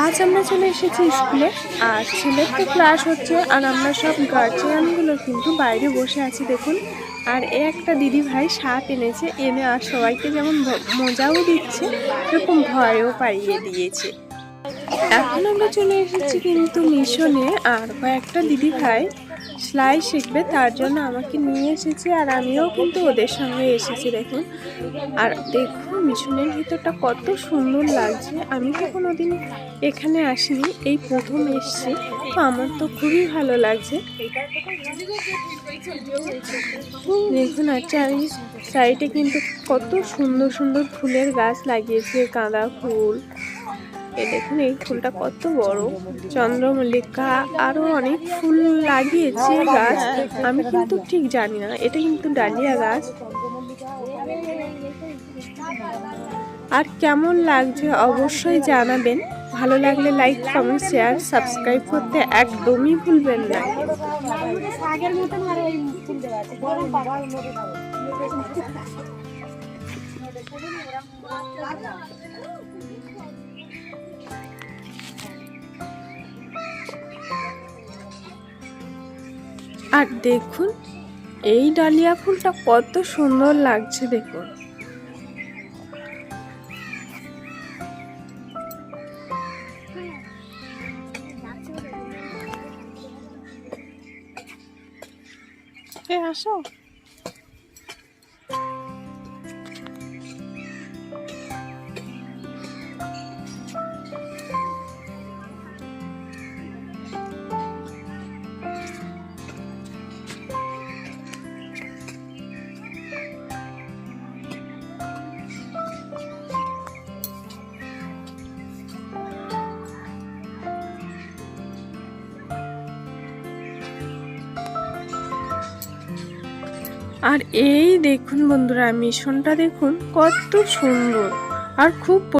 আজ আমরা চলে এসেছি স্কুলে, আর ছেলের তো ক্লাস হচ্ছে, আর আমরা সব গার্জিয়ানগুলো কিন্তু বাইরে বসে আছি দেখুন। আর একটা দিদি ভাই শাক এনেছে, এনে আর সবাইকে যেমন মজাও দিচ্ছে এরকম ভয়ও পাইয়ে দিয়েছে। এখন আমরা চলে এসেছি কিন্তু মিশনে, আর কয়েকটা দিদি ভাই সেলাই শিখবে, তার জন্য আমাকে নিয়ে এসেছে, আর আমিও কিন্তু ওদের সঙ্গে এসেছি দেখুন। আর দেখুন মিশনের ভিতরটা কত সুন্দর লাগছে। আমি তো কোনোদিন এখানে আসিনি, এই প্রথম এসেছি, তো আমার তো খুবই ভালো লাগছে দেখুন। আর চারি সাইডে কিন্তু কত সুন্দর সুন্দর ফুলের গাছ লাগিয়েছে, গাঁদা ফুল, এই দেখুন এই ফুলটা কত বড়, চন্দ্রমল্লিকা, আরো অনেক ফুল লাগিয়েছে গাছ। আমি কিন্তু ঠিক জানি না, এটা কিন্তু ডালিয়া গাছ। আর কেমন লাগছে অবশ্যই জানাবেন, ভালো লাগলে লাইক, কমেন্ট, শেয়ার, সাবস্ক্রাইব করতে একদমই ভুলবেন না। আর দেখুন এই ডালিয়া ফুলটা কত সুন্দর লাগছে দেখুন। আসো। আর এই দেখুন বন্ধুরা, মিশনটা দেখুন কত সুন্দর আর খুব